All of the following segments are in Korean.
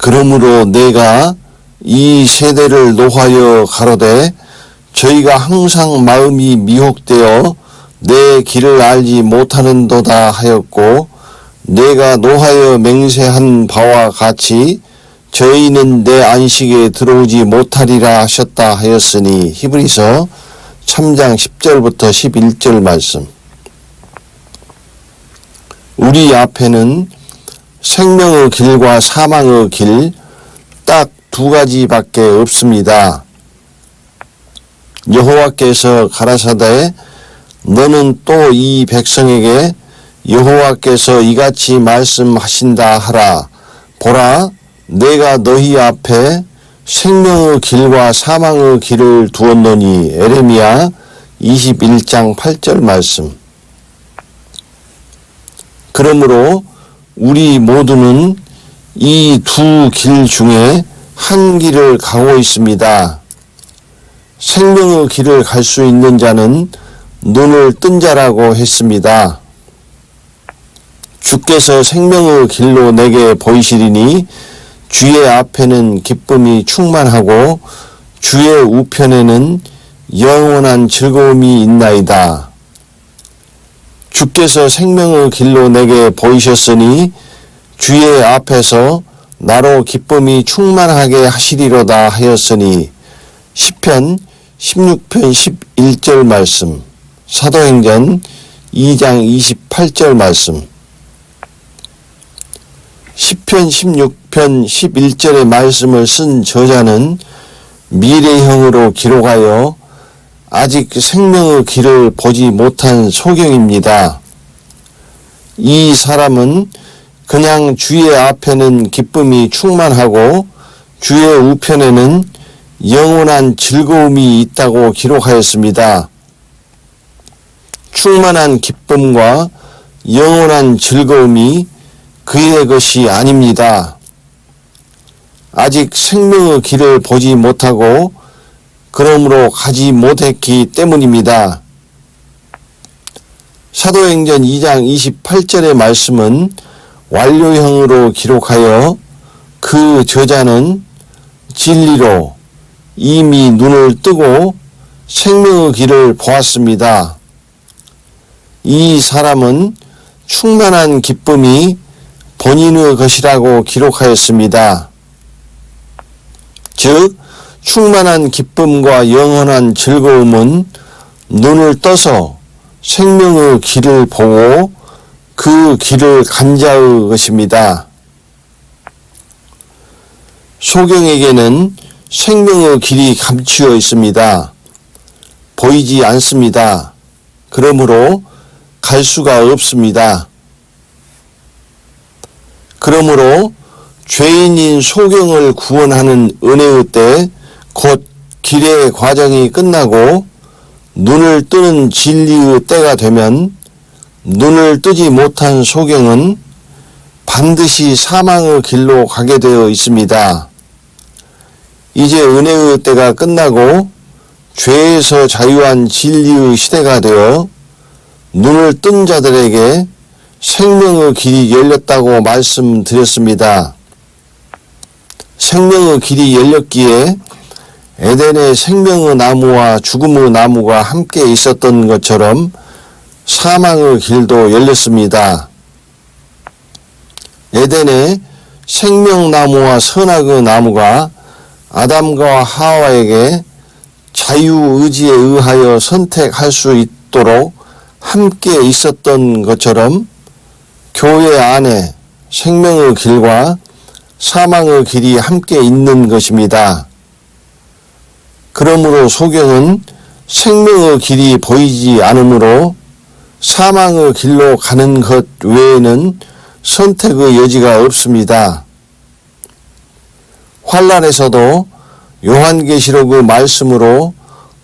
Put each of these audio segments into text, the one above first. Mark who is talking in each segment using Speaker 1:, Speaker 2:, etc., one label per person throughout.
Speaker 1: 그러므로 내가 이 세대를 노하여 가로되 저희가 항상 마음이 미혹되어 내 길을 알지 못하는도다 하였고, 내가 노하여 맹세한 바와 같이 저희는 내 안식에 들어오지 못하리라 하셨다 하였으니. 히브리서 3장 10절부터 11절 말씀. 우리 앞에는 생명의 길과 사망의 길 딱 두 가지밖에 없습니다. 여호와께서 가라사대 너는 또 이 백성에게 여호와께서 이같이 말씀하신다 하라. 보라, 내가 너희 앞에 생명의 길과 사망의 길을 두었노니. 에레미야 21장 8절 말씀. 그러므로 우리 모두는 이 두 길 중에 한 길을 가고 있습니다. 생명의 길을 갈 수 있는 자는 눈을 뜬 자라고 했습니다. 주께서 생명의 길로 내게 보이시리니 주의 앞에는 기쁨이 충만하고 주의 우편에는 영원한 즐거움이 있나이다. 주께서 생명의 길로 내게 보이셨으니 주의 앞에서 나로 기쁨이 충만하게 하시리로다 하였으니. 시편 16편 11절 말씀, 사도행전 2장 28절 말씀. 시편 16편 11절의 말씀을 쓴 저자는 미래형으로 기록하여 아직 생명의 길을 보지 못한 소경입니다. 이 사람은 그냥 주의 앞에는 기쁨이 충만하고 주의 우편에는 영원한 즐거움이 있다고 기록하였습니다. 충만한 기쁨과 영원한 즐거움이 그의 것이 아닙니다. 아직 생명의 길을 보지 못하고 그러므로 가지 못했기 때문입니다. 사도행전 2장 28절의 말씀은 완료형으로 기록하여 그 저자는 진리로 이미 눈을 뜨고 생명의 길을 보았습니다. 이 사람은 충만한 기쁨이 본인의 것이라고 기록하였습니다. 즉, 충만한 기쁨과 영원한 즐거움은 눈을 떠서 생명의 길을 보고 그 길을 간 자의 것입니다. 소경에게는 생명의 길이 감추어 있습니다. 보이지 않습니다. 그러므로 갈 수가 없습니다. 그러므로 죄인인 소경을 구원하는 은혜의 때 곧 길의 과정이 끝나고 눈을 뜨는 진리의 때가 되면 눈을 뜨지 못한 소경은 반드시 사망의 길로 가게 되어 있습니다. 이제 은혜의 때가 끝나고 죄에서 자유한 진리의 시대가 되어 눈을 뜬 자들에게 생명의 길이 열렸다고 말씀드렸습니다. 생명의 길이 열렸기에 에덴의 생명의 나무와 죽음의 나무가 함께 있었던 것처럼 사망의 길도 열렸습니다. 에덴의 생명나무와 선악의 나무가 아담과 하와에게 자유의지에 의하여 선택할 수 있도록 함께 있었던 것처럼 교회 안에 생명의 길과 사망의 길이 함께 있는 것입니다. 그러므로 소경은 생명의 길이 보이지 않으므로 사망의 길로 가는 것 외에는 선택의 여지가 없습니다. 환난에서도 요한계시록의 말씀으로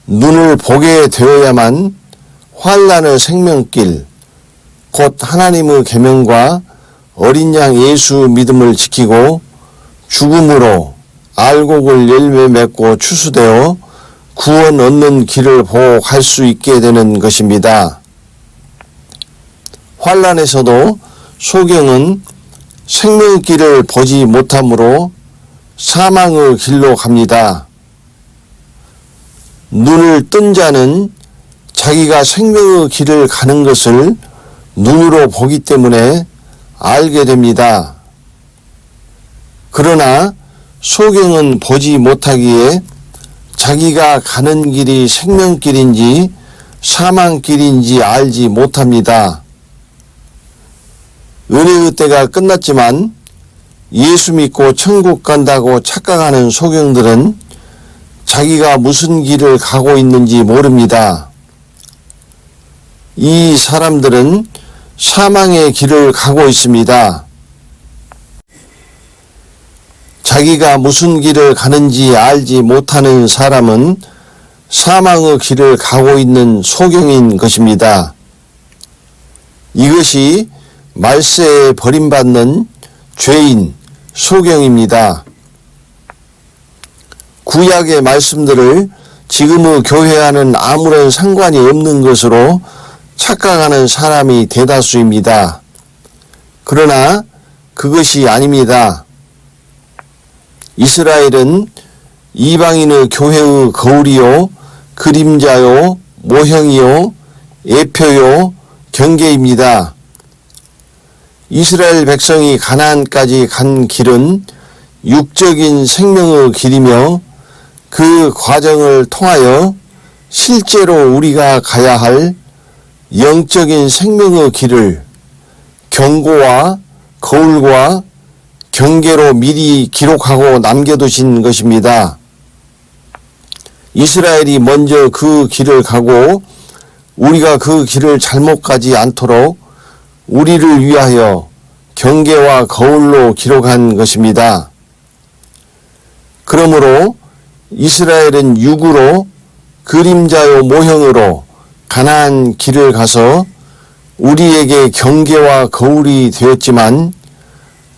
Speaker 1: 눈을 보게 되어야만 환난의 생명길, 곧 하나님의 계명과 어린 양 예수 믿음을 지키고 죽음으로 알곡을 열매 맺고 추수되어 구원 얻는 길을 보고 갈 수 있게 되는 것입니다. 환난에서도 소경은 생명의 길을 보지 못하므로 사망의 길로 갑니다. 눈을 뜬 자는 자기가 생명의 길을 가는 것을 눈으로 보기 때문에 알게 됩니다. 그러나 소경은 보지 못하기에 자기가 가는 길이 생명길인지 사망길인지 알지 못합니다. 은혜의 때가 끝났지만 예수 믿고 천국 간다고 착각하는 소경들은 자기가 무슨 길을 가고 있는지 모릅니다. 이 사람들은 사망의 길을 가고 있습니다. 자기가 무슨 길을 가는지 알지 못하는 사람은 사망의 길을 가고 있는 소경인 것입니다. 이것이 말세에 버림받는 죄인, 소경입니다. 구약의 말씀들을 지금의 교회와는 아무런 상관이 없는 것으로 착각하는 사람이 대다수입니다. 그러나 그것이 아닙니다. 이스라엘은 이방인의 교회의 거울이요, 그림자요, 모형이요, 예표요, 경계입니다. 이스라엘 백성이 가나안까지 간 길은 육적인 생명의 길이며 그 과정을 통하여 실제로 우리가 가야 할 영적인 생명의 길을 경고와 거울과 경계로 미리 기록하고 남겨두신 것입니다. 이스라엘이 먼저 그 길을 가고 우리가 그 길을 잘못 가지 않도록 우리를 위하여 경계와 거울로 기록한 것입니다. 그러므로 이스라엘은 육으로 그림자요 모형으로 가나안 길을 가서 우리에게 경계와 거울이 되었지만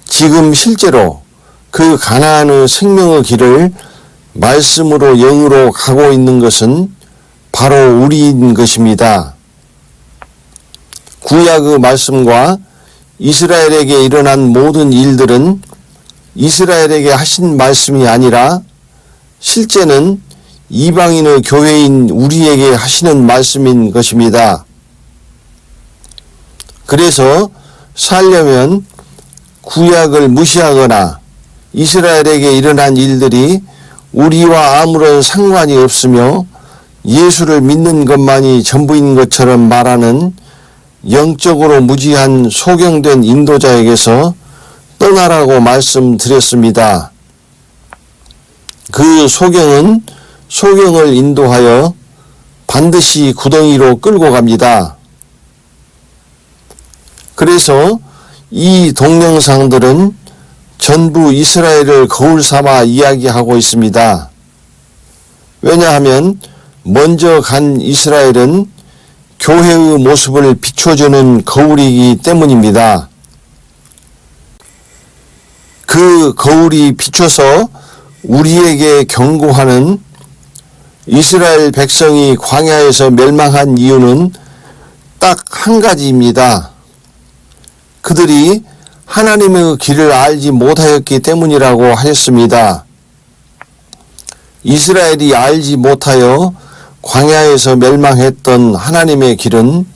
Speaker 1: 지금 실제로 그 가나안의 생명의 길을 말씀으로 영으로 가고 있는 것은 바로 우리인 것입니다. 구약의 말씀과 이스라엘에게 일어난 모든 일들은 이스라엘에게 하신 말씀이 아니라 실제는 이방인의 교회인 우리에게 하시는 말씀인 것입니다. 그래서 살려면 구약을 무시하거나 이스라엘에게 일어난 일들이 우리와 아무런 상관이 없으며 예수를 믿는 것만이 전부인 것처럼 말하는 영적으로 무지한 소경된 인도자에게서 떠나라고 말씀드렸습니다. 그 소경은 소경을 인도하여 반드시 구덩이로 끌고 갑니다. 그래서 이 동영상들은 전부 이스라엘을 거울 삼아 이야기하고 있습니다. 왜냐하면 먼저 간 이스라엘은 교회의 모습을 비춰주는 거울이기 때문입니다. 그 거울이 비춰서 우리에게 경고하는 이스라엘 백성이 광야에서 멸망한 이유는 딱 한 가지입니다. 그들이 하나님의 길을 알지 못하였기 때문이라고 하였습니다. 이스라엘이 알지 못하여 광야에서 멸망했던 하나님의 길은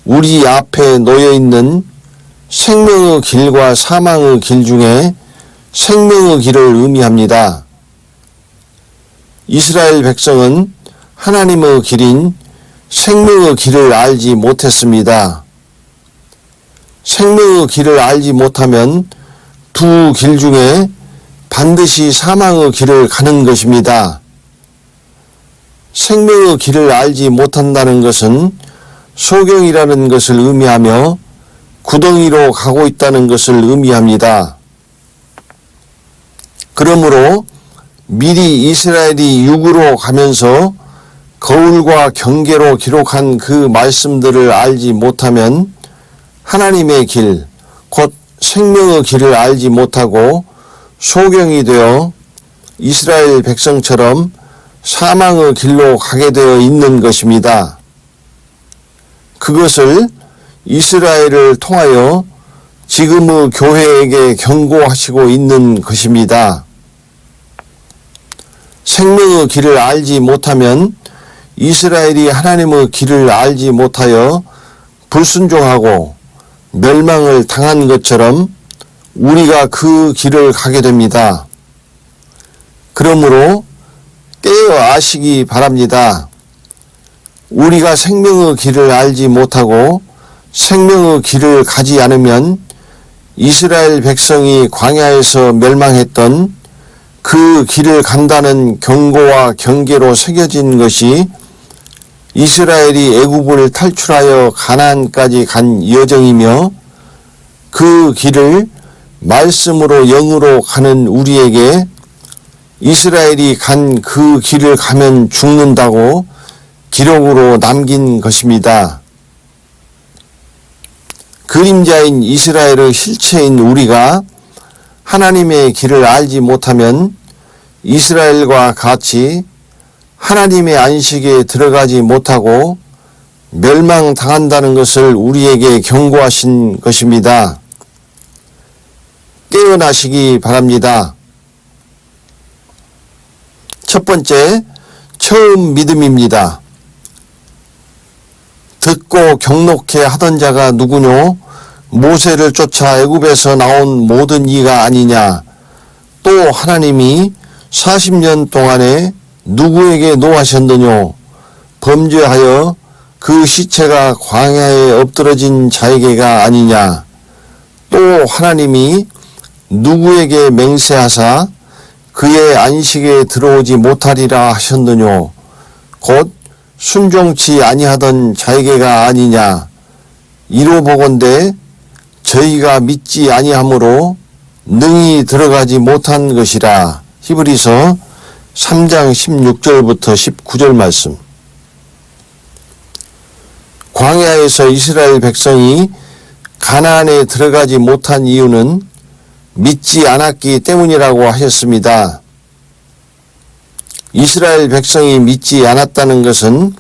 Speaker 1: 우리 앞에 놓여있는 생명의 길과 사망의 길 중에 생명의 길을 의미합니다. 이스라엘 백성은 하나님의 길인 생명의 길을 알지 못했습니다. 생명의 길을 알지 못하면 두 길 중에 반드시 사망의 길을 가는 것입니다. 생명의 길을 알지 못한다는 것은 소경이라는 것을 의미하며 구덩이로 가고 있다는 것을 의미합니다. 그러므로 미리 이스라엘이 육으로 가면서 거울과 경계로 기록한 그 말씀들을 알지 못하면 하나님의 길, 곧 생명의 길을 알지 못하고 소경이 되어 이스라엘 백성처럼 사망의 길로 가게 되어 있는 것입니다. 그것을 이스라엘을 통하여 지금의 교회에게 경고하시고 있는 것입니다. 생명의 길을 알지 못하면 이스라엘이 하나님의 길을 알지 못하여 불순종하고 멸망을 당한 것처럼 우리가 그 길을 가게 됩니다. 그러므로 깨어 아시기 바랍니다. 우리가 생명의 길을 알지 못하고 생명의 길을 가지 않으면 이스라엘 백성이 광야에서 멸망했던 그 길을 간다는 경고와 경계로 새겨진 것이 이스라엘이 애굽을 탈출하여 가나안까지 간 여정이며 그 길을 말씀으로 영으로 가는 우리에게 이스라엘이 간 그 길을 가면 죽는다고 기록으로 남긴 것입니다. 그림자인 이스라엘의 실체인 우리가 하나님의 길을 알지 못하면 이스라엘과 같이 하나님의 안식에 들어가지 못하고 멸망당한다는 것을 우리에게 경고하신 것입니다. 깨어나시기 바랍니다. 첫 번째, 처음 믿음입니다. 듣고 경록해 하던 자가 누구뇨? 모세를 쫓아 애굽에서 나온 모든 이가 아니냐? 또 하나님이 40년 동안에 누구에게 노하셨느뇨? 범죄하여 그 시체가 광야에 엎드러진 자에게가 아니냐? 또 하나님이 누구에게 맹세하사 그의 안식에 들어오지 못하리라 하셨느뇨? 곧 순종치 아니하던 자에게가 아니냐? 이로 보건대 저희가 믿지 아니하므로 능히 들어가지 못한 것이라. 히브리서 3장 16절부터 19절 말씀. 광야에서 이스라엘 백성이 가나안에 들어가지 못한 이유는 믿지 않았기 때문이라고 하셨습니다. 이스라엘 백성이 믿지 않았다는 것은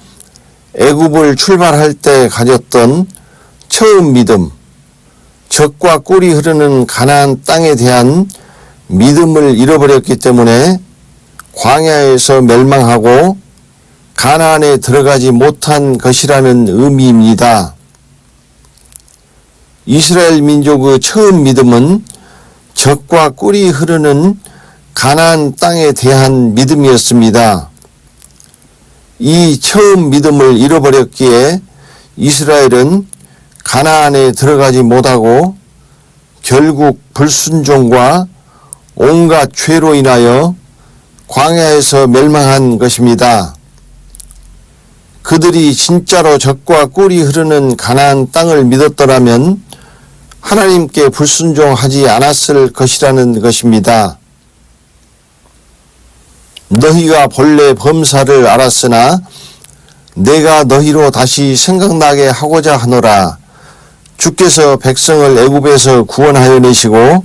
Speaker 1: 애굽을 출발할 때 가졌던 처음 믿음, 젖과 꿀이 흐르는 가나안 땅에 대한 믿음을 잃어버렸기 때문에 광야에서 멸망하고 가나안에 들어가지 못한 것이라는 의미입니다. 이스라엘 민족의 처음 믿음은 젖과 꿀이 흐르는 가나안 땅에 대한 믿음이었습니다. 이 처음 믿음을 잃어버렸기에 이스라엘은 가나안에 들어가지 못하고 결국 불순종과 온갖 죄로 인하여 광야에서 멸망한 것입니다. 그들이 진짜로 젖과 꿀이 흐르는 가나안 땅을 믿었더라면 하나님께 불순종하지 않았을 것이라는 것입니다. 너희가 본래 범사를 알았으나 내가 너희로 다시 생각나게 하고자 하노라. 주께서 백성을 애굽에서 구원하여 내시고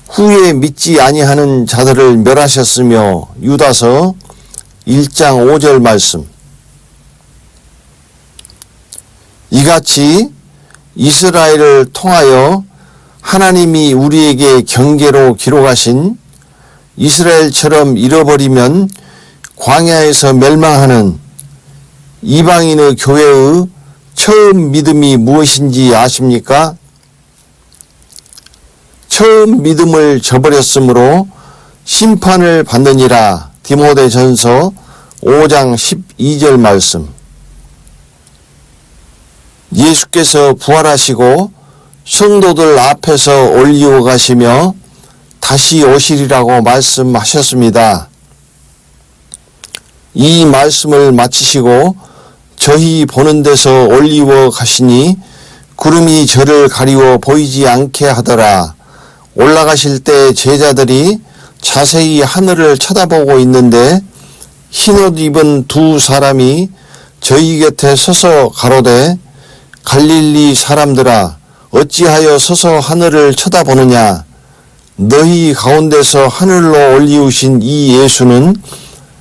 Speaker 1: 후에 믿지 아니하는 자들을 멸하셨으며. 유다서 1장 5절 말씀. 이같이 이스라엘을 통하여 하나님이 우리에게 경계로 기록하신 이스라엘처럼 잃어버리면 광야에서 멸망하는 이방인의 교회의 처음 믿음이 무엇인지 아십니까? 처음 믿음을 저버렸으므로 심판을 받느니라. 디모데전서 5장 12절 말씀. 예수께서 부활하시고 성도들 앞에서 올리워 가시며 다시 오시리라고 말씀하셨습니다. 이 말씀을 마치시고 저희 보는 데서 올리워 가시니 구름이 저를 가리워 보이지 않게 하더라. 올라가실 때 제자들이 자세히 하늘을 쳐다보고 있는데 흰옷 입은 두 사람이 저희 곁에 서서 가로되 갈릴리 사람들아 어찌하여 서서 하늘을 쳐다보느냐? 너희 가운데서 하늘로 올리우신 이 예수는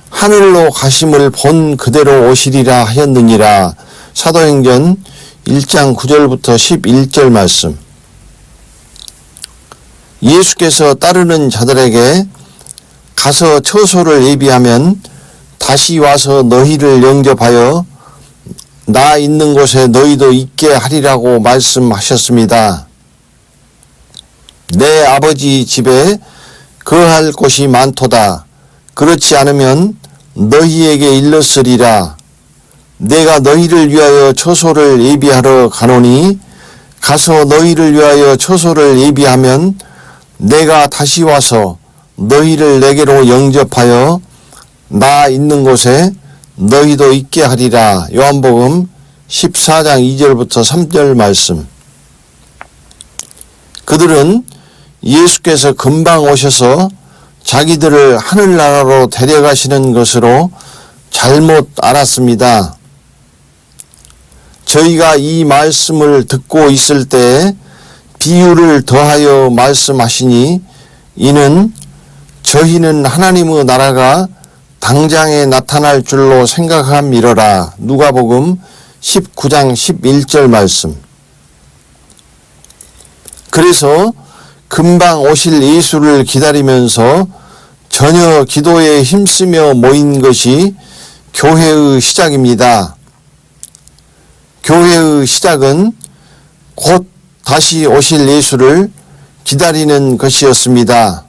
Speaker 1: 하늘로 가심을 본 그대로 오시리라 하였느니라. 사도행전 1장 9절부터 11절 말씀. 예수께서 따르는 자들에게 가서 처소를 예비하면 다시 와서 너희를 영접하여 나 있는 곳에 너희도 있게 하리라고 말씀하셨습니다. 내 아버지 집에 거할 곳이 많도다. 그렇지 않으면 너희에게 일렀으리라. 내가 너희를 위하여 처소를 예비하러 가노니 가서 너희를 위하여 처소를 예비하면 내가 다시 와서 너희를 내게로 영접하여 나 있는 곳에 너희도 있게 하리라. 요한복음 14장 2절부터 3절 말씀. 그들은 예수께서 금방 오셔서 자기들을 하늘나라로 데려가시는 것으로 잘못 알았습니다. 저희가 이 말씀을 듣고 있을 때에 비유를 더하여 말씀하시니 이는 저희는 하나님의 나라가 당장에 나타날 줄로 생각함이러라. 누가복음 19장 11절 말씀. 그래서 금방 오실 예수를 기다리면서 전혀 기도에 힘쓰며 모인 것이 교회의 시작입니다. 교회의 시작은 곧 다시 오실 예수를 기다리는 것이었습니다.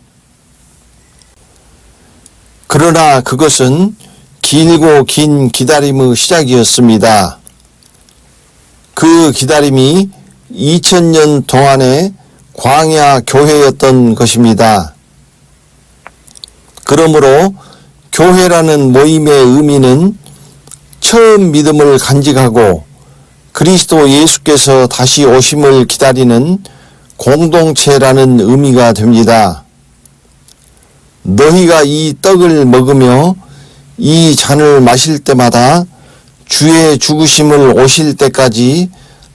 Speaker 1: 그러나 그것은 길고 긴 기다림의 시작이었습니다. 그 기다림이 2000년 동안의 광야 교회였던 것입니다. 그러므로 교회라는 모임의 의미는 처음 믿음을 간직하고 그리스도 예수께서 다시 오심을 기다리는 공동체라는 의미가 됩니다. 너희가 이 떡을 먹으며 이 잔을 마실 때마다 주의 죽으심을 오실 때까지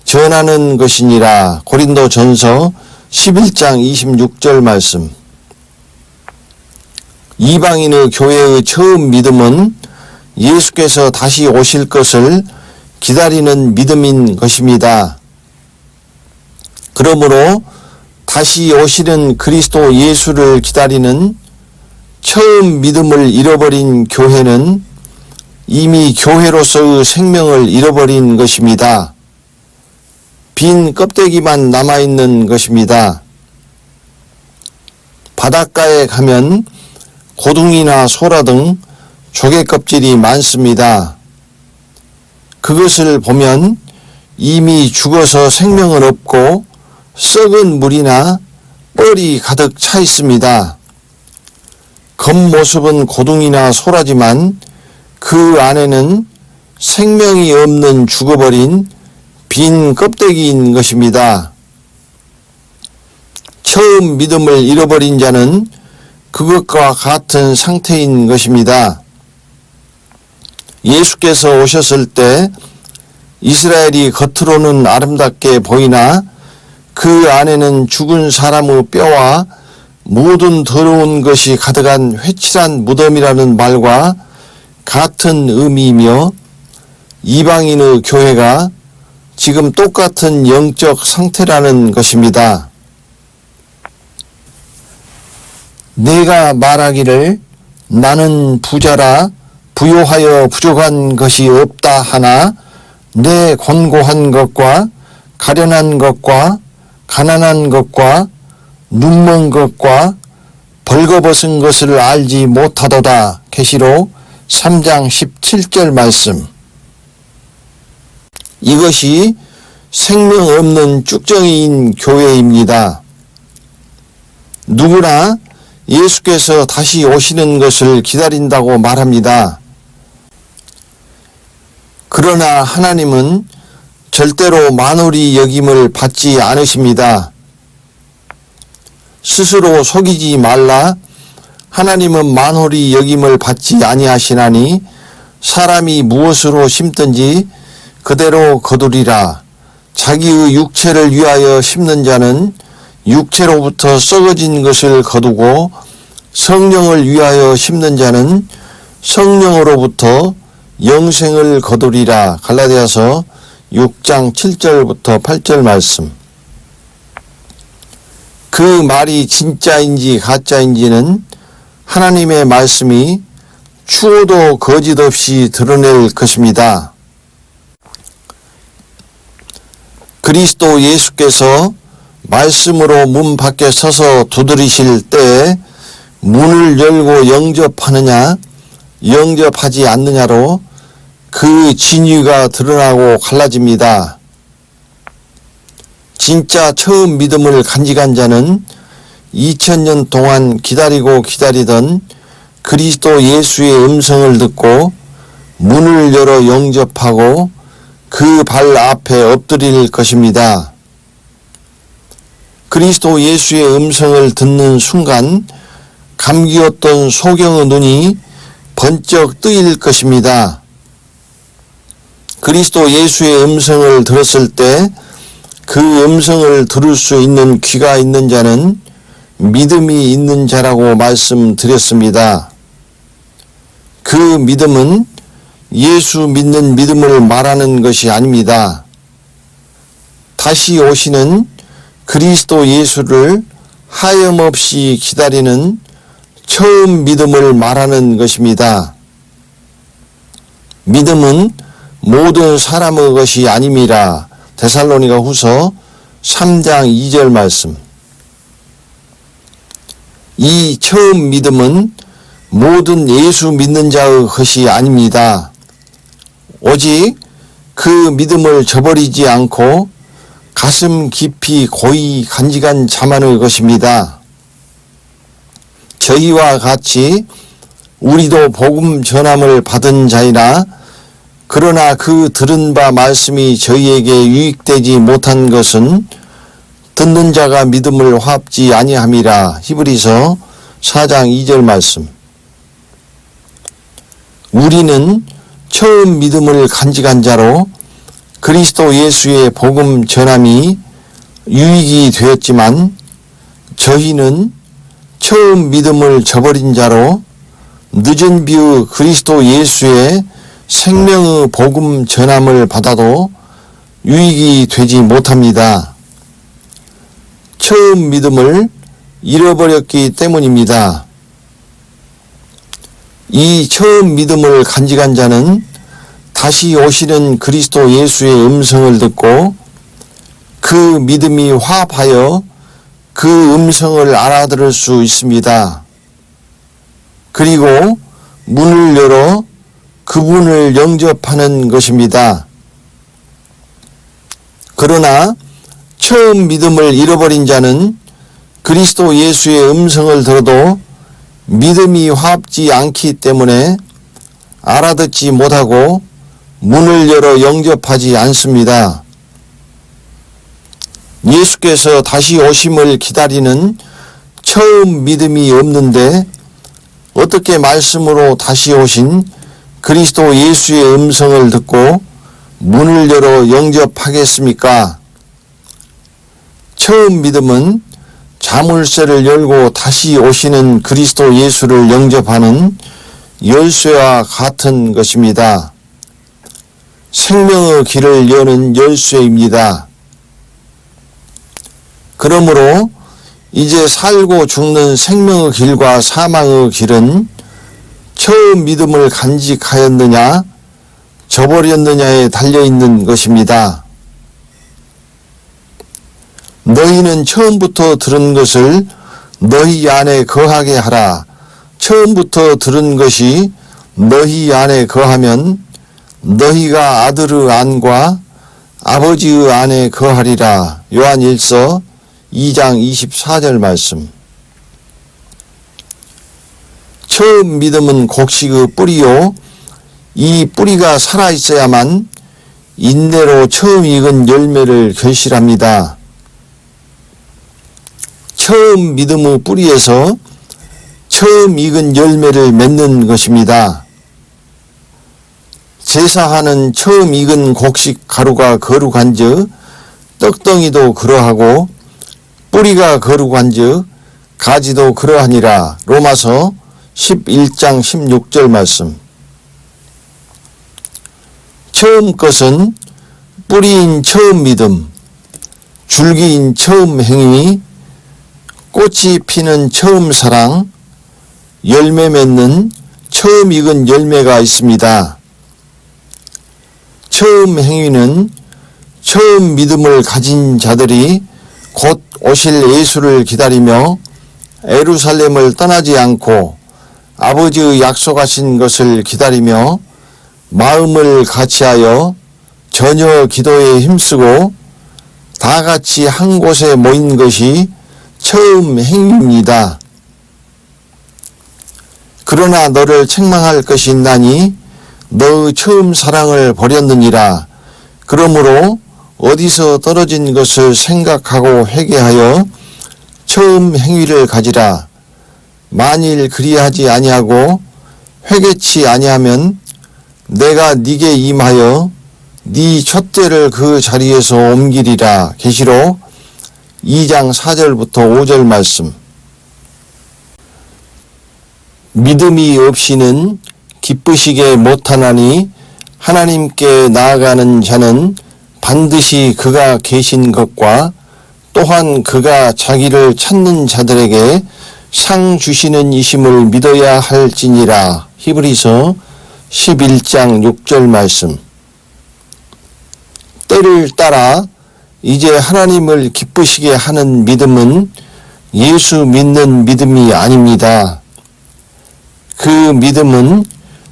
Speaker 1: 전하는 것이니라. 고린도전서 11장 26절 말씀. 이방인의 교회의 처음 믿음은 예수께서 다시 오실 것을 기다리는 믿음인 것입니다. 그러므로 다시 오시는 그리스도 예수를 기다리는 처음 믿음을 잃어버린 교회는 이미 교회로서의 생명을 잃어버린 것입니다. 빈 껍데기만 남아있는 것입니다. 바닷가에 가면 고둥이나 소라 등 조개 껍질이 많습니다. 그것을 보면 이미 죽어서 생명은 없고 썩은 물이나 뻘이 가득 차 있습니다. 겉모습은 고둥이나 소라지만 그 안에는 생명이 없는 죽어버린 빈 껍데기인 것입니다. 처음 믿음을 잃어버린 자는 그것과 같은 상태인 것입니다. 예수께서 오셨을 때 이스라엘이 겉으로는 아름답게 보이나 그 안에는 죽은 사람의 뼈와 모든 더러운 것이 가득한 회칠한 무덤이라는 말과 같은 의미이며 이방인의 교회가 지금 똑같은 영적 상태라는 것입니다. 내가 말하기를 나는 부자라 부요하여 부족한 것이 없다 하나 내 곤고한 것과 가련한 것과 가난한 것과 눈먼 것과 벌거벗은 것을 알지 못하도다. 계시록 3장 17절 말씀. 이것이 생명 없는 쭉정이인 교회입니다. 누구나 예수께서 다시 오시는 것을 기다린다고 말합니다. 그러나 하나님은 절대로 만홀히 여김을 받지 않으십니다. 스스로 속이지 말라. 하나님은 만홀히 여김을 받지 아니하시나니 사람이 무엇으로 심든지 그대로 거두리라. 자기의 육체를 위하여 심는 자는 육체로부터 썩어진 것을 거두고 성령을 위하여 심는 자는 성령으로부터 영생을 거두리라. 갈라디아서 6장 7절부터 8절 말씀. 그 말이 진짜인지 가짜인지는 하나님의 말씀이 추호도 거짓 없이 드러낼 것입니다. 그리스도 예수께서 말씀으로 문 밖에 서서 두드리실 때 문을 열고 영접하느냐 영접하지 않느냐로 그 진위가 드러나고 갈라집니다. 진짜 처음 믿음을 간직한 자는 2000년 동안 기다리고 기다리던 그리스도 예수의 음성을 듣고 문을 열어 영접하고 그 발 앞에 엎드릴 것입니다. 그리스도 예수의 음성을 듣는 순간 감기었던 소경의 눈이 번쩍 뜨일 것입니다. 그리스도 예수의 음성을 들었을 때 그 음성을 들을 수 있는 귀가 있는 자는 믿음이 있는 자라고 말씀드렸습니다. 그 믿음은 예수 믿는 믿음을 말하는 것이 아닙니다. 다시 오시는 그리스도 예수를 하염없이 기다리는 처음 믿음을 말하는 것입니다. 믿음은 모든 사람의 것이 아님이라. 데살로니가 후서 3장 2절 말씀. 이 처음 믿음은 모든 예수 믿는 자의 것이 아닙니다. 오직 그 믿음을 저버리지 않고 가슴 깊이 고이 간직한 자만의 것입니다. 저희와 같이 우리도 복음 전함을 받은 자이나 그러나 그 들은 바 말씀이 저희에게 유익되지 못한 것은 듣는 자가 믿음을 화합지 아니함이라. 히브리서 4장 2절 말씀. 우리는 처음 믿음을 간직한 자로 그리스도 예수의 복음 전함이 유익이 되었지만 저희는 처음 믿음을 저버린 자로 늦은 비의 그리스도 예수의 생명의 복음 전함을 받아도 유익이 되지 못합니다. 처음 믿음을 잃어버렸기 때문입니다. 이 처음 믿음을 간직한 자는 다시 오시는 그리스도 예수의 음성을 듣고 그 믿음이 화합하여 그 음성을 알아들을 수 있습니다. 그리고 문을 열어 그분을 영접하는 것입니다. 그러나 처음 믿음을 잃어버린 자는 그리스도 예수의 음성을 들어도 믿음이 화합지 않기 때문에 알아듣지 못하고 문을 열어 영접하지 않습니다. 예수께서 다시 오심을 기다리는 처음 믿음이 없는데 어떻게 말씀으로 다시 오신 그리스도 예수의 음성을 듣고 문을 열어 영접하겠습니까? 처음 믿음은 자물쇠를 열고 다시 오시는 그리스도 예수를 영접하는 열쇠와 같은 것입니다. 생명의 길을 여는 열쇠입니다. 그러므로 이제 살고 죽는 생명의 길과 사망의 길은 처음 믿음을 간직하였느냐 저버렸느냐에 달려있는 것입니다. 너희는 처음부터 들은 것을 너희 안에 거하게 하라. 처음부터 들은 것이 너희 안에 거하면 너희가 아들의 안과 아버지의 안에 거하리라. 요한 1서 2장 24절 말씀. 처음 믿음은 곡식의 뿌리요. 이 뿌리가 살아있어야만 인내로 처음 익은 열매를 결실합니다. 처음 믿음의 뿌리에서 처음 익은 열매를 맺는 것입니다. 제사하는 처음 익은 곡식 가루가 거룩한즉 떡덩이도 그러하고 뿌리가 거룩한즉 가지도 그러하니라. 로마서 11장 16절 말씀. 처음 것은 뿌리인 처음 믿음, 줄기인 처음 행위, 꽃이 피는 처음 사랑, 열매 맺는 처음 익은 열매가 있습니다. 처음 행위는 처음 믿음을 가진 자들이 곧 오실 예수를 기다리며 예루살렘을 떠나지 않고 아버지의 약속하신 것을 기다리며 마음을 같이하여 전혀 기도에 힘쓰고 다 같이 한 곳에 모인 것이 처음 행위입니다. 그러나 너를 책망할 것이 있나니 너의 처음 사랑을 버렸느니라. 그러므로 어디서 떨어진 것을 생각하고 회개하여 처음 행위를 가지라. 만일 그리하지 아니하고 회개치 아니하면 내가 네게 임하여 네 촛대를 그 자리에서 옮기리라. 계시록 2장 4절부터 5절 말씀. 믿음이 없이는 기쁘시게 못하나니 하나님께 나아가는 자는 반드시 그가 계신 것과 또한 그가 자기를 찾는 자들에게 상 주시는 이심을 믿어야 할지니라. 히브리서 11장 6절 말씀. 때를 따라 이제 하나님을 기쁘시게 하는 믿음은 예수 믿는 믿음이 아닙니다. 그 믿음은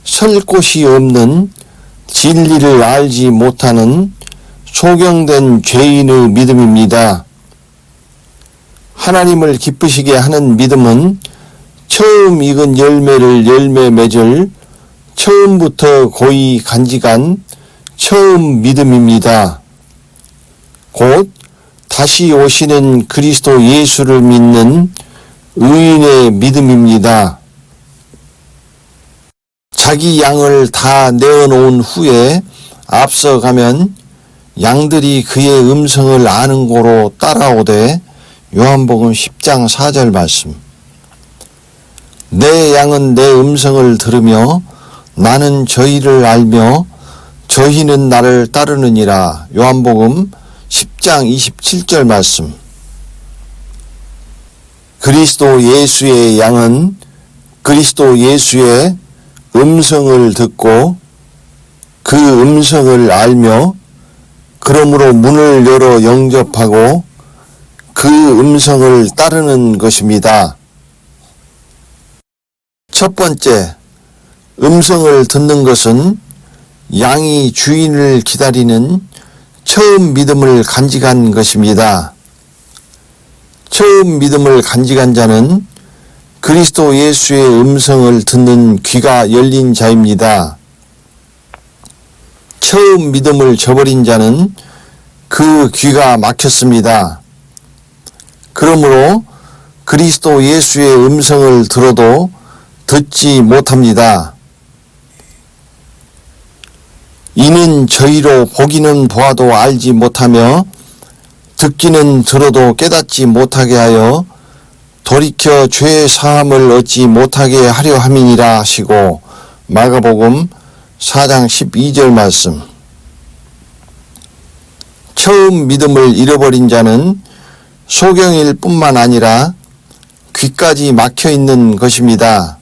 Speaker 1: 설 곳이 없는 진리를 알지 못하는 소경된 죄인의 믿음입니다. 하나님을 기쁘시게 하는 믿음은 처음 익은 열매를 열매 맺을 처음부터 고이 간직한 처음 믿음입니다. 곧 다시 오시는 그리스도 예수를 믿는 의인의 믿음입니다. 자기 양을 다 내어놓은 후에 앞서가면 양들이 그의 음성을 아는 고로 따라오되 요한복음 10장 4절 말씀. 내 양은 내 음성을 들으며 나는 저희를 알며 저희는 나를 따르느니라. 요한복음 10장 27절 말씀. 그리스도 예수의 양은 그리스도 예수의 음성을 듣고 그 음성을 알며 그러므로 문을 열어 영접하고 그 음성을 따르는 것입니다. 첫 번째, 음성을 듣는 것은 양이 주인을 기다리는 처음 믿음을 간직한 것입니다. 처음 믿음을 간직한 자는 그리스도 예수의 음성을 듣는 귀가 열린 자입니다. 처음 믿음을 저버린 자는 그 귀가 막혔습니다. 그러므로 그리스도 예수의 음성을 들어도 듣지 못합니다. 이는 저희로 보기는 보아도 알지 못하며 듣기는 들어도 깨닫지 못하게 하여 돌이켜 죄 사함을 얻지 못하게 하려 함이니라 하시고 마가복음 4장 12절 말씀. 처음 믿음을 잃어버린 자는 소경일 뿐만 아니라 귀까지 막혀 있는 것입니다.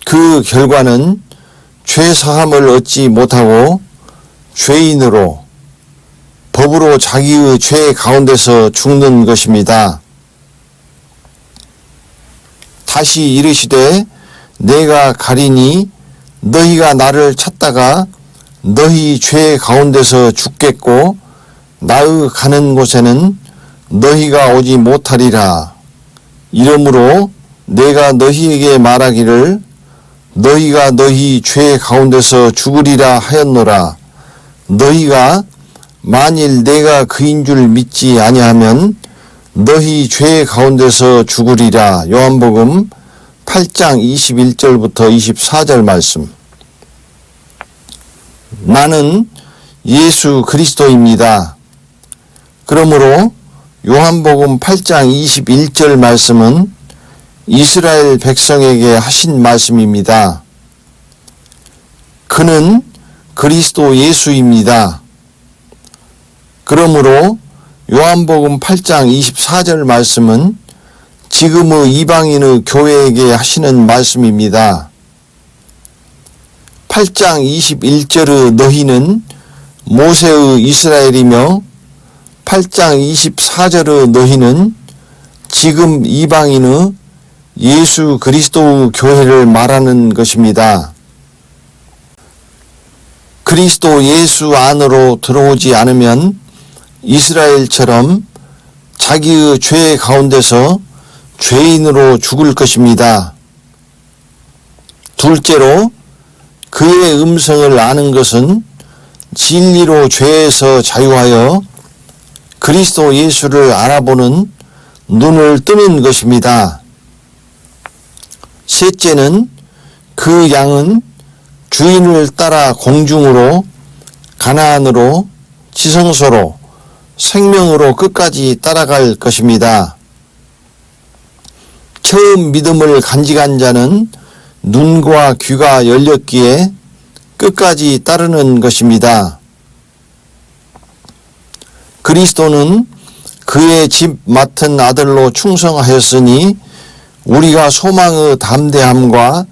Speaker 1: 그 결과는 죄 사함을 얻지 못하고 죄인으로 법으로 자기의 죄 가운데서 죽는 것입니다. 다시 이르시되 내가 가리니 너희가 나를 찾다가 너희 죄 가운데서 죽겠고 나의 가는 곳에는 너희가 오지 못하리라. 이러므로 내가 너희에게 말하기를 너희가 너희 죄 가운데서 죽으리라 하였노라. 너희가 만일 내가 그인 줄 믿지 아니하면 너희 죄 가운데서 죽으리라. 요한복음 8장 21절부터 24절 말씀. 나는 예수 그리스도입니다. 그러므로 요한복음 8장 21절 말씀은 이스라엘 백성에게 하신 말씀입니다. 그는 그리스도 예수입니다. 그러므로 요한복음 8장 24절 말씀은 지금의 이방인의 교회에게 하시는 말씀입니다. 8장 21절의 너희는 모세의 이스라엘이며 8장 24절의 너희는 지금 이방인의 예수 그리스도의 교회를 말하는 것입니다. 그리스도 예수 안으로 들어오지 않으면 이스라엘처럼 자기의 죄 가운데서 죄인으로 죽을 것입니다. 둘째로 그의 음성을 아는 것은 진리로 죄에서 자유하여 그리스도 예수를 알아보는 눈을 뜨는 것입니다. 셋째는 그 양은 주인을 따라 공중으로, 가나안으로, 지성소로, 생명으로 끝까지 따라갈 것입니다. 처음 믿음을 간직한 자는 눈과 귀가 열렸기에 끝까지 따르는 것입니다. 그리스도는 그의 집 맡은 아들로 충성하였으니 우리가 소망의 담대함과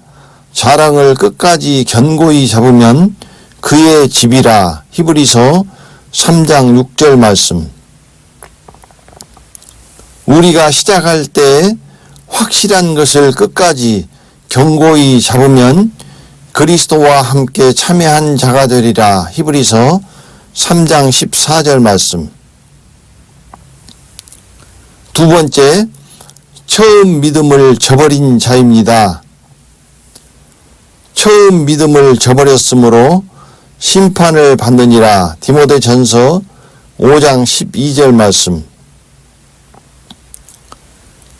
Speaker 1: 자랑을 끝까지 견고히 잡으면 그의 집이라. 히브리서 3장 6절 말씀. 우리가 시작할 때 확실한 것을 끝까지 견고히 잡으면 그리스도와 함께 참여한 자가 되리라. 히브리서 3장 14절 말씀. 두 번째, 처음 믿음을 저버린 자입니다. 처음 믿음을 저버렸으므로 심판을 받느니라. 디모데전서 5장 12절 말씀.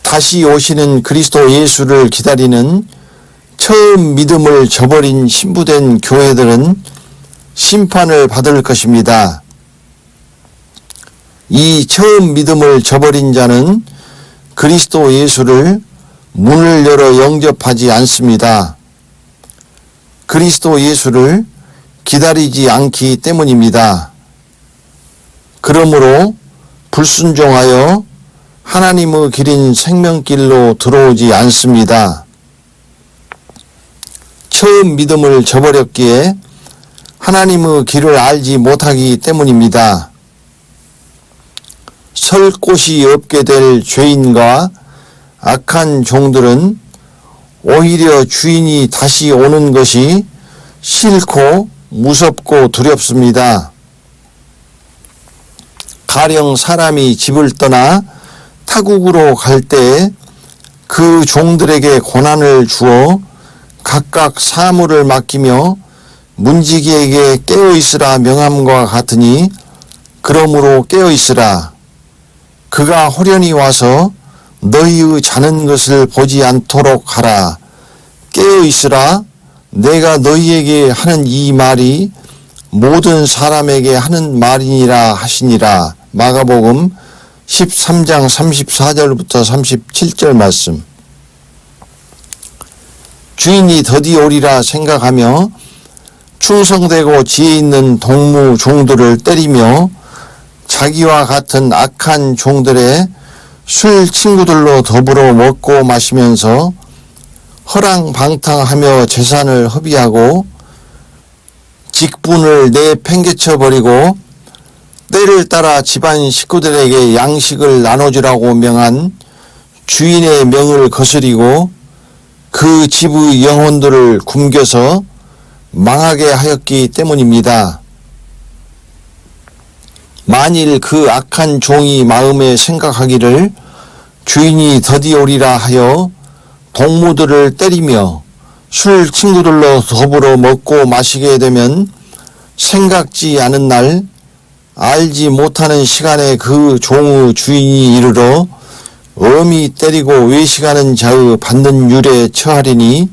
Speaker 1: 다시 오시는 그리스도 예수를 기다리는 처음 믿음을 저버린 신부된 교회들은 심판을 받을 것입니다. 이 처음 믿음을 저버린 자는 그리스도 예수를 문을 열어 영접하지 않습니다. 그리스도 예수를 기다리지 않기 때문입니다. 그러므로 불순종하여 하나님의 길인 생명길로 들어오지 않습니다. 처음 믿음을 저버렸기에 하나님의 길을 알지 못하기 때문입니다. 설 곳이 없게 될 죄인과 악한 종들은 오히려 주인이 다시 오는 것이 싫고 무섭고 두렵습니다. 가령 사람이 집을 떠나 타국으로 갈 때 그 종들에게 고난을 주어 각각 사물을 맡기며 문지기에게 깨어있으라 명함과 같으니 그러므로 깨어있으라. 그가 호련히 와서 너희의 자는 것을 보지 않도록 하라. 깨어있으라. 내가 너희에게 하는 이 말이 모든 사람에게 하는 말이니라 하시니라. 마가복음 13장 34절부터 37절 말씀. 주인이 더디 오리라 생각하며 충성되고 지혜 있는 동무 종들을 때리며 자기와 같은 악한 종들의 술 친구들로 더불어 먹고 마시면서 허랑방탕하며 재산을 허비하고 직분을 내팽개쳐 버리고 때를 따라 집안 식구들에게 양식을 나눠주라고 명한 주인의 명을 거스리고 그 집의 영혼들을 굶겨서 망하게 하였기 때문입니다. 만일 그 악한 종이 마음에 생각하기를 주인이 더디 오리라 하여 동무들을 때리며 술 친구들로 더불어 먹고 마시게 되면 생각지 않은 날 알지 못하는 시간에 그 종의 주인이 이르러 엄히 때리고 외식하는 자의 받는 율에 처하리니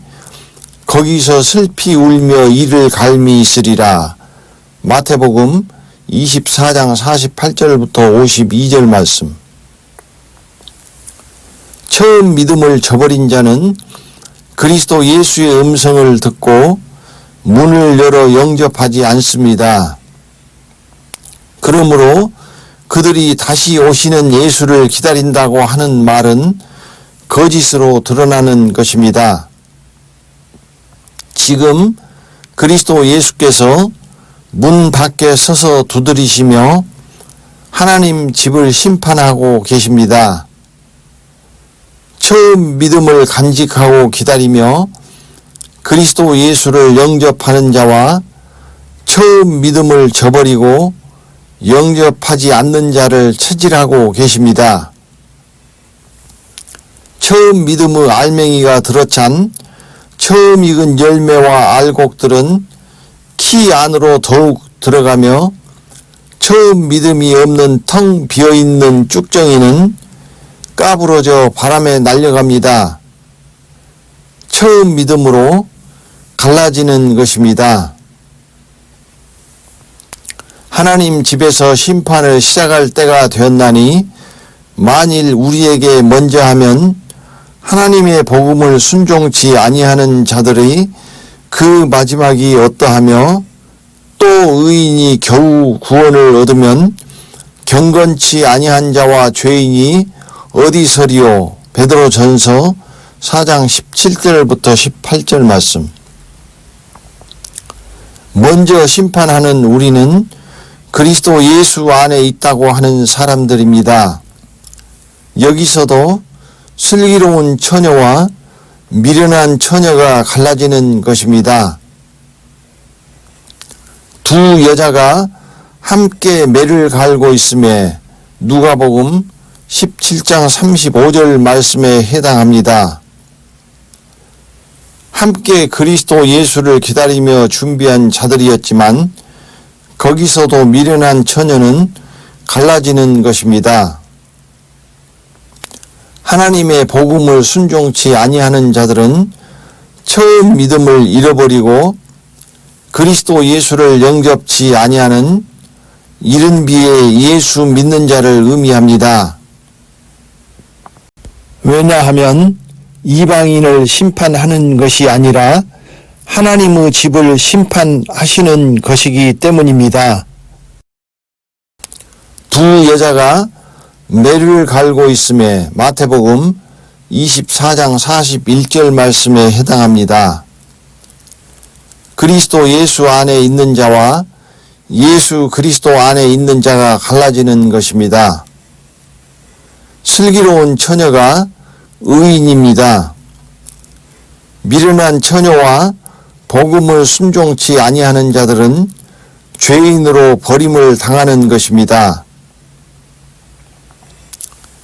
Speaker 1: 거기서 슬피 울며 이를 갈미 있으리라. 마태복음 24장 48절부터 52절 말씀. 처음 믿음을 저버린 자는 그리스도 예수의 음성을 듣고 문을 열어 영접하지 않습니다. 그러므로 그들이 다시 오시는 예수를 기다린다고 하는 말은 거짓으로 드러나는 것입니다. 지금 그리스도 예수께서 문 밖에 서서 두드리시며 하나님 집을 심판하고 계십니다. 처음 믿음을 간직하고 기다리며 그리스도 예수를 영접하는 자와 처음 믿음을 저버리고 영접하지 않는 자를 체질하고 계십니다. 처음 믿음의 알맹이가 들어찬 처음 익은 열매와 알곡들은 키 안으로 더욱 들어가며 처음 믿음이 없는 텅 비어있는 쭉정이는 까부러져 바람에 날려갑니다. 처음 믿음으로 갈라지는 것입니다. 하나님 집에서 심판을 시작할 때가 되었나니 만일 우리에게 먼저 하면 하나님의 복음을 순종치 아니하는 자들의 그 마지막이 어떠하며 또 의인이 겨우 구원을 얻으면 경건치 아니한 자와 죄인이 어디서리요? 베드로전서 4장 17절부터 18절 말씀. 먼저 심판하는 우리는 그리스도 예수 안에 있다고 하는 사람들입니다. 여기서도 슬기로운 처녀와 미련한 처녀가 갈라지는 것입니다. 두 여자가 함께 매를 갈고 있음에 누가복음 17장 35절 말씀에 해당합니다. 함께 그리스도 예수를 기다리며 준비한 자들이었지만 거기서도 미련한 처녀는 갈라지는 것입니다. 하나님의 복음을 순종치 아니하는 자들은 처음 믿음을 잃어버리고 그리스도 예수를 영접치 아니하는 이른 비에 예수 믿는 자를 의미합니다. 왜냐하면 이방인을 심판하는 것이 아니라 하나님의 집을 심판하시는 것이기 때문입니다. 두 여자가 매를 갈고 있음에 마태복음 24장 41절 말씀에 해당합니다. 그리스도 예수 안에 있는 자와 예수 그리스도 안에 있는 자가 갈라지는 것입니다. 슬기로운 처녀가 의인입니다. 미련한 처녀와 복음을 순종치 아니하는 자들은 죄인으로 버림을 당하는 것입니다.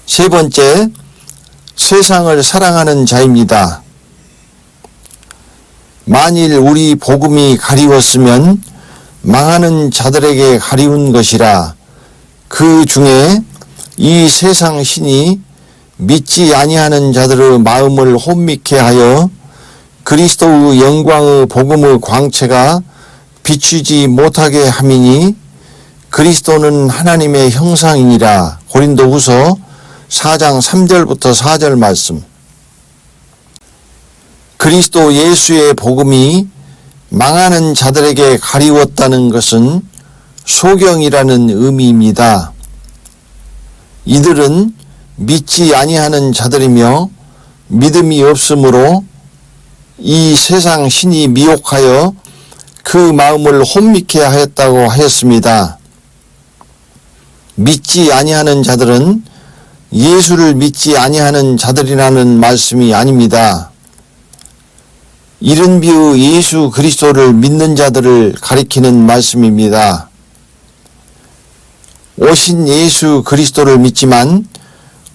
Speaker 1: 세 번째, 세상을 사랑하는 자입니다. 만일 우리 복음이 가리웠으면 망하는 자들에게 가리운 것이라 그 중에 이 세상 신이 믿지 아니하는 자들의 마음을 혼미케 하여 그리스도의 영광의 복음의 광채가 비추지 못하게 함이니 그리스도는 하나님의 형상이니라. 고린도후서 4장 3절부터 4절 말씀. 그리스도 예수의 복음이 망하는 자들에게 가리웠다는 것은 소경이라는 의미입니다. 이들은 믿지 아니하는 자들이며 믿음이 없으므로 이 세상 신이 미혹하여 그 마음을 혼미케 하였다고 하였습니다. 믿지 아니하는 자들은 예수를 믿지 아니하는 자들이라는 말씀이 아닙니다. 이른 비의 예수 그리스도를 믿는 자들을 가리키는 말씀입니다. 오신 예수 그리스도를 믿지만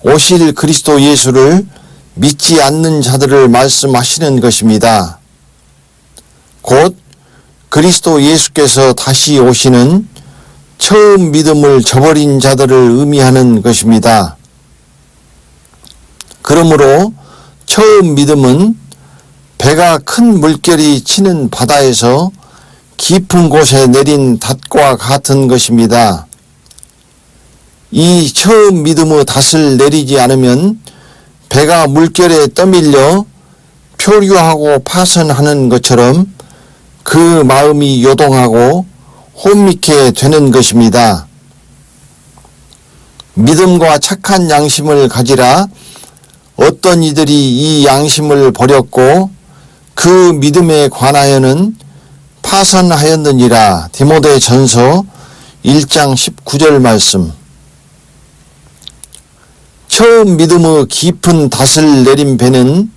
Speaker 1: 오실 그리스도 예수를 믿지 않는 자들을 말씀하시는 것입니다. 곧 그리스도 예수께서 다시 오시는 처음 믿음을 저버린 자들을 의미하는 것입니다. 그러므로 처음 믿음은 배가 큰 물결이 치는 바다에서 깊은 곳에 내린 닷과 같은 것입니다. 이 처음 믿음의 닷을 내리지 않으면 배가 물결에 떠밀려 표류하고 파선하는 것처럼 그 마음이 요동하고 혼미케 되는 것입니다. 믿음과 착한 양심을 가지라 어떤 이들이 이 양심을 버렸고 그 믿음에 관하여는 파산하였느니라. 디모데전서 1장 19절 말씀. 처음 믿음의 깊은 닷을 내린 배는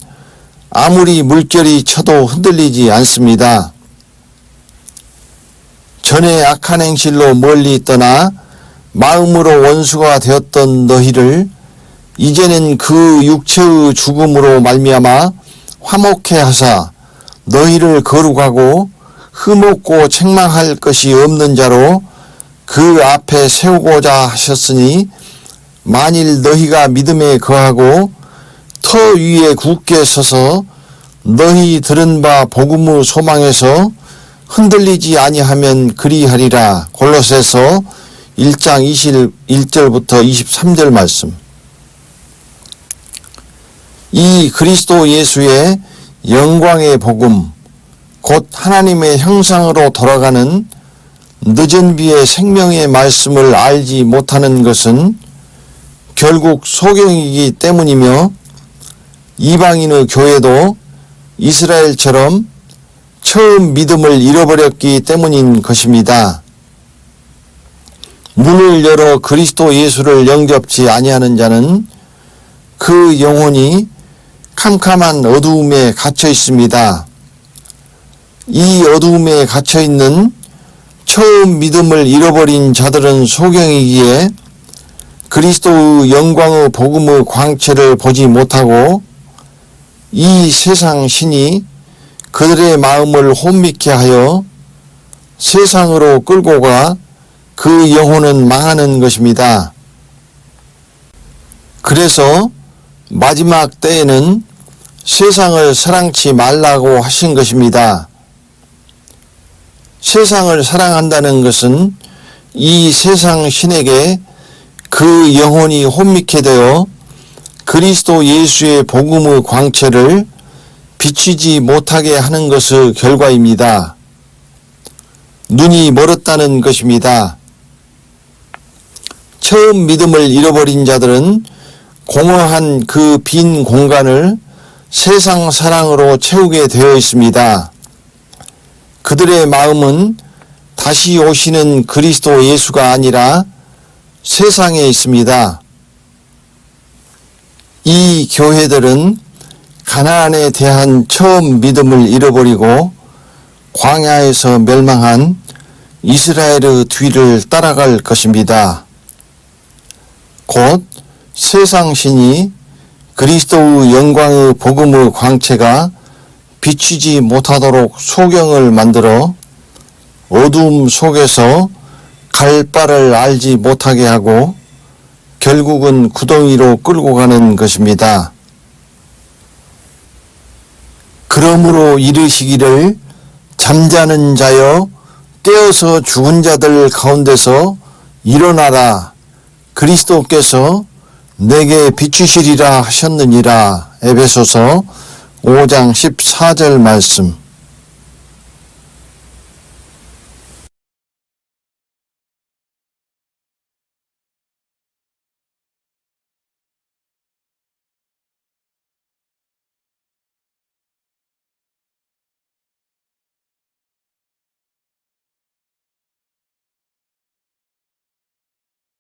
Speaker 1: 아무리 물결이 쳐도 흔들리지 않습니다. 전에 악한 행실로 멀리 떠나 마음으로 원수가 되었던 너희를 이제는 그 육체의 죽음으로 말미암아 화목해 하사 너희를 거룩하고 흠없고 책망할 것이 없는 자로 그 앞에 세우고자 하셨으니 만일 너희가 믿음에 거하고 터 위에 굳게 서서 너희 들은 바 복음의 소망에서 흔들리지 아니하면 그리하리라. 골로새서 1장 21절부터 23절 말씀. 이 그리스도 예수의 영광의 복음, 곧 하나님의 형상으로 돌아가는 늦은 비의 생명의 말씀을 알지 못하는 것은 결국 소경이기 때문이며 이방인의 교회도 이스라엘처럼 처음 믿음을 잃어버렸기 때문인 것입니다. 문을 열어 그리스도 예수를 영접지 아니하는 자는 그 영혼이 캄캄한 어두움에 갇혀 있습니다. 이 어두움에 갇혀 있는 처음 믿음을 잃어버린 자들은 소경이기에 그리스도의 영광의 복음의 광채를 보지 못하고 이 세상 신이 그들의 마음을 혼미케 하여 세상으로 끌고 가 그 영혼은 망하는 것입니다. 그래서 마지막 때에는 세상을 사랑치 말라고 하신 것입니다. 세상을 사랑한다는 것은 이 세상 신에게 그 영혼이 혼미케 되어 그리스도 예수의 복음의 광채를 비치지 못하게 하는 것의 결과입니다. 눈이 멀었다는 것입니다. 처음 믿음을 잃어버린 자들은 공허한 그 빈 공간을 세상 사랑으로 채우게 되어 있습니다. 그들의 마음은 다시 오시는 그리스도 예수가 아니라 세상에 있습니다. 이 교회들은 가나안에 대한 처음 믿음을 잃어버리고 광야에서 멸망한 이스라엘의 뒤를 따라갈 것입니다. 곧 세상 신이 그리스도의 영광의 복음의 광채가 비치지 못하도록 소경을 만들어 어두움 속에서 갈 바를 알지 못하게 하고 결국은 구덩이로 끌고 가는 것입니다. 그러므로 이르시기를 잠자는 자여 깨어서 죽은 자들 가운데서 일어나라. 그리스도께서 내게 비추시리라 하셨느니라. 에베소서 5장 14절 말씀.